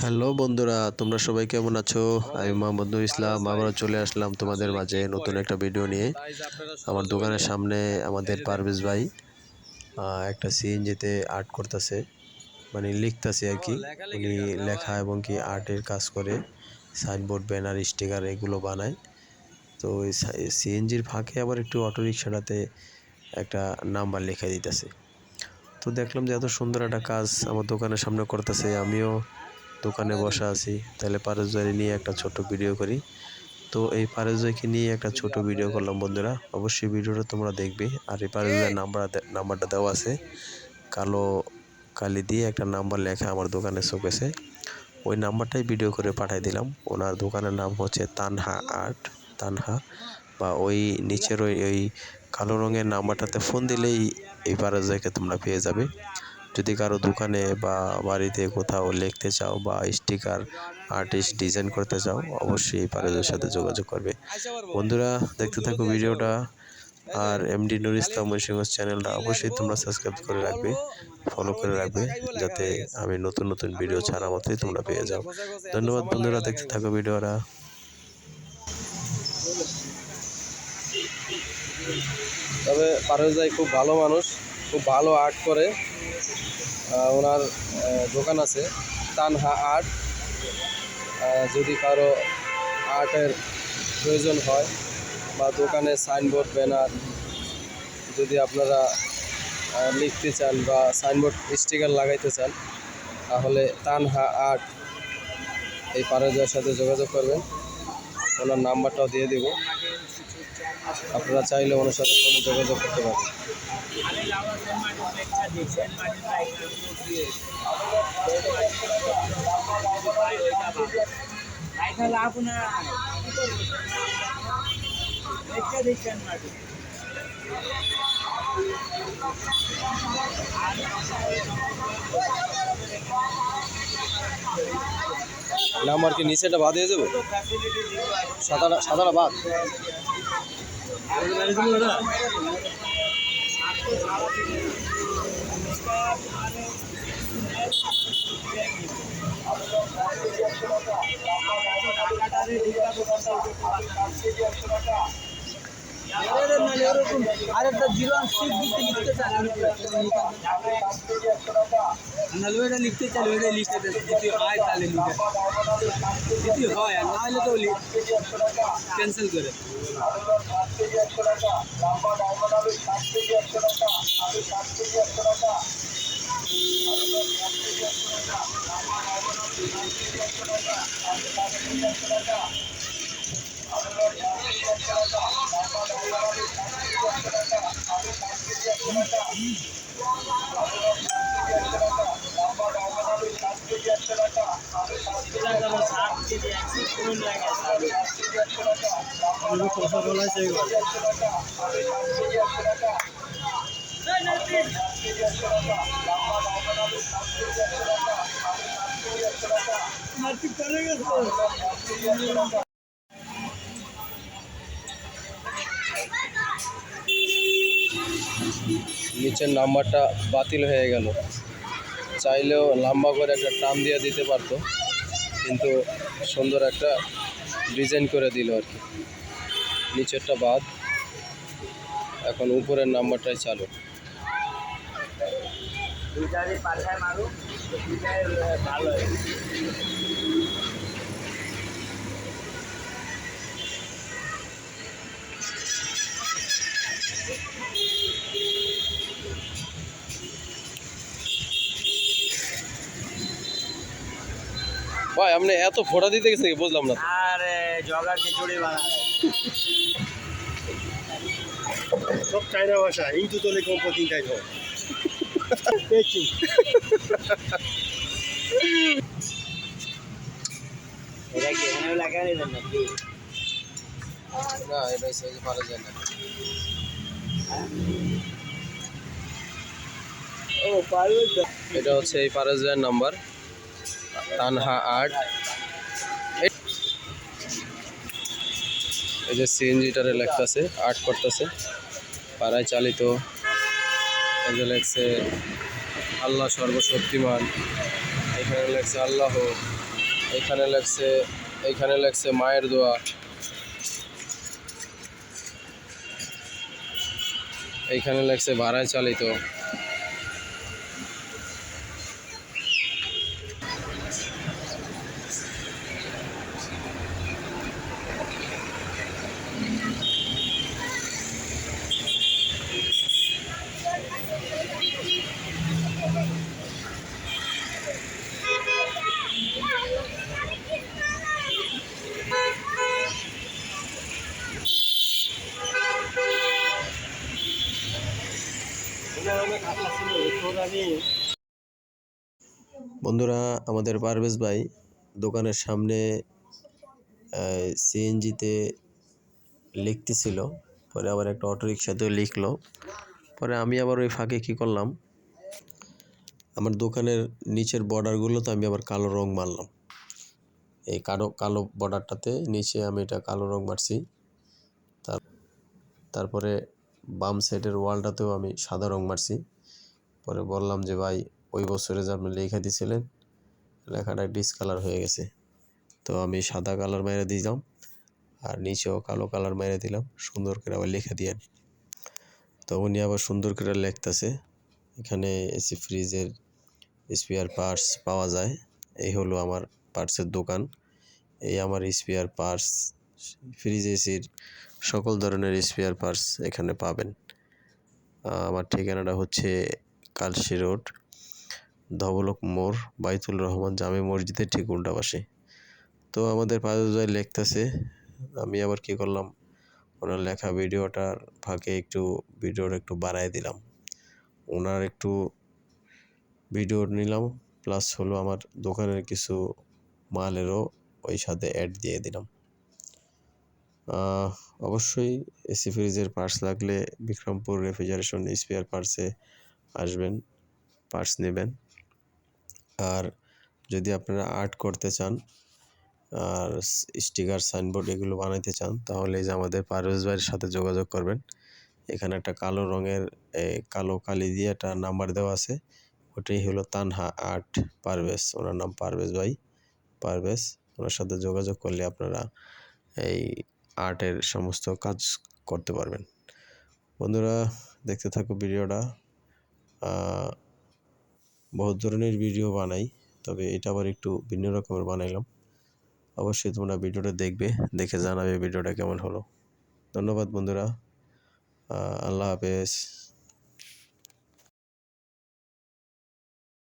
Hello বন্ধুরা, তোমরা সবাই কেমন আছো? আমি মোহাম্মদ নুর ইসলাম আবারও চলে আসলাম তোমাদের মাঝে নতুন একটা ভিডিও নিয়ে। আমার দোকানের সামনে আমাদের পারভেজ ভাই একটা সিএনজিতে আর্ট করতেছে, মানে লিখতেছে আর কি। উনি লেখা এবং কি আর্টের কাজ করে, সাইনবোর্ড, ব্যানার, স্টিকার এগুলো বানায়। তো এই সিএনজির ফাঁকে আবার একটু অটোরিকশাটাতে একটা নাম্বার লেখা দিতেছে। তো দেখলাম যে এত সুন্দর একটা কাজ আমার দোকানের সামনে করতেছে, আমিও দোকানে বসা আছি, তাহলে পারভেজ ভাই নিয়ে একটা ছোট ভিডিও করি। তো এই পারভেজ ভাইকে নিয়ে একটা ছোট ভিডিও করলাম বন্ধুরা, অবশ্যই ভিডিওটা তোমরা দেখবে। আর এই পারভেজ ভাইয়ের নাম্বারটা দেওয়া আছে, কালো কালি দিয়ে একটা নাম্বার লেখা আমার দোকানের শোকেসে। ওই নাম্বারটাই ভিডিও করে পাঠাই দিলাম। ওনার দোকানের নাম হচ্ছে তানহা আর্ট, তানহা, বা ওই নিচের ওই কালো রঙের নাম্বারটাতে ফোন দিলেই এই পারভেজ ভাইকে তোমরা পেয়ে যাবে। যদি কারো দোকানে বা বাড়িতে কোথাও লিখতে চাও বা স্টিকার আর্টিস্ট ডিজাইন করতে চাও, অবশ্যই এই পারভেজের সাথে যোগাযোগ করবে। বন্ধুরা, দেখতে থাকো ভিডিওটা। আর এমডি নুর ইসলাম মুন্সিগঞ্জ চ্যানেলটা অবশ্যই তোমরা সাবস্ক্রাইব করে রাখবে, ফলো করে রাখবে, যাতে আমি নতুন নতুন ভিডিও ছাড়া মাত্রই তোমরা পেয়ে যাও। ধন্যবাদ বন্ধুরা, দেখতে থাকো ভিডিওটা। তবে পারভেজ ভাই খুব ভালো মানুষ, খুব ভালো আর্ট করে। ওনার দোকান আছে তানহা আর্ট। যদি কারো আর্টের প্রয়োজন হয় বা দোকানে সাইনবোর্ড, ব্যানার যদি আপনারা লিখতে চান বা সাইনবোর্ড স্টিকার লাগাইতে চান, তাহলে তানহা আর্ট এই পারভেজের সাথে যোগাযোগ করবেন। ওনার নাম্বারটাও দিয়ে দেব, আপনারা চাইলে ওনার সাথে ফোনে যোগাযোগ করতে পারবেন। নাম্বার কি নিচেটা বাদ দিয়ে দেবো? সাদাটা বাদ। আরেকটা 016 লিখতে চান, ওইটা লিখতে চান, ওইটা লিখতে যদি হয় তাহলে লিখে, যদি হয় আর না হলে তো ক্যান্সেল করে। কথা বলা চাই। নিচের নাম্বারটা বাতিল হয়ে গেল। চাইলেও লম্বা করে একটা টান দিয়ে দিতে পারতো, কিন্তু সুন্দর একটা ডিজাইন করে দিল আর কি। নিচেরটা বাদ, এখন উপরের নাম্বারটাই চালু। ভাই আপনি এত ফোটা দিতে গেছে কি বুঝলাম না। আরে জগার খিচুড়ি বানায় সব চাইনা ভাষা এই তো তোলে কম্পোজিং টাইপ হয়। এটা কি এখানে লাগাই নেবেন নাকি? না, এটা হচ্ছে পারা যায় না। ও পারবে তো। এটা হচ্ছে এই পারভেজের নাম্বার, তানহা আর্ট। এই যে সিএনজিটারে লেখতেছে, আর্ট করতেছে, পাড়ায় চালিত। এই যে লেখছে আল্লাহ সর্বশক্তিমান, এখানে লেখছে আল্লাহ। এইখানে লেখছে মায়ের দোয়া, এইখানে লেখছে ভাড়ায় চালিত। বন্ধুরা, আমাদের পারভেজ ভাই দোকানের সামনে সিএনজিতে লিখতেছিল, পরে আবার একটা অটোরিকশাতেও লিখলো। পরে আমি আবার ওই ফাঁকে কী করলাম, আমার দোকানের নিচের বর্ডারগুলো তো আমি আবার কালো রং মারলাম। এই কালো বর্ডারটাতে নিচে আমি এটা কালো রং মারছি। তারপরে বাম সাইডের ওয়ালটাতেও আমি সাদা রং মারছি। পরে বললাম যে ভাই, ওই বছরে যে আপনি লেখা দিয়েছিলেন লেখাটা ডিসকালার হয়ে গেছে, তো আমি সাদা কালার মেরে দিলাম আর নিচেও কালো কালার মেরে দিলাম, সুন্দর করে আবার লেখা দিয়েন। তো উনি আবার সুন্দর করে লিখতেছে, এখানে এসি ফ্রিজের স্পেয়ার পার্টস পাওয়া যায়। এই হলো আমার পার্টসের দোকান। এই আমার স্পেয়ার পার্টস, ফ্রিজ এসির সকল ধরনের স্পেয়ার পার্টস এখানে পাবেন। আমার ঠিকানাটা হচ্ছে কালশি রোড, ধবলক মোড়, বাইতুল রহমান জামে মসজিদের ঠিক উল্টা পাশে। তো আমাদের পারভেজ ভাই লিখতেছে, আমি আবার কি করলাম, ওনার লেখা ভিডিওটার ফাঁকে ভিডিওটা একটু বাড়ায় দিলাম, ওনার একটু ভিডিও নিলাম, প্লাস হলো আমার দোকানের কিছু মালেরও ওই সাথে অ্যাড দিয়ে দিলাম। অবশ্যই এসি ফ্রিজের পার্টস লাগলে বিক্রমপুর রেফ্রিজারেশন স্পেয়ার পার্টসে আসবেন, পার্টস নেবেন। আর যদি আপনারা আর্ট করতে চান আর স্টিকার, সাইনবোর্ড এগুলো বানাইতে চান, তাহলে এই যে আমাদের পারভেজ ভাইয়ের সাথে যোগাযোগ করবেন। এখানে একটা কালো রঙের কালো কালি দিয়ে একটা নাম্বার দেওয়া আছে, ওটাই হলো তানহা আর্ট পারভেজ, ওনার নাম পারভেজ ভাই, পারভেজ। ওনার সাথে যোগাযোগ করলে আপনারা এই আর্টের সমস্ত কাজ করতে পারবেন। বন্ধুরা, দেখতে থাকো ভিডিওটা। বহুত ধরনের ভিডিও বানাই, তবে এটা আবার একটু ভিন্ন রকমের বানাইলাম। অবশ্যই তোমরা ভিডিওটা দেখবে, দেখে জানাবে ভিডিওটা কেমন হলো। ধন্যবাদ বন্ধুরা, আল্লাহ হাফেজ।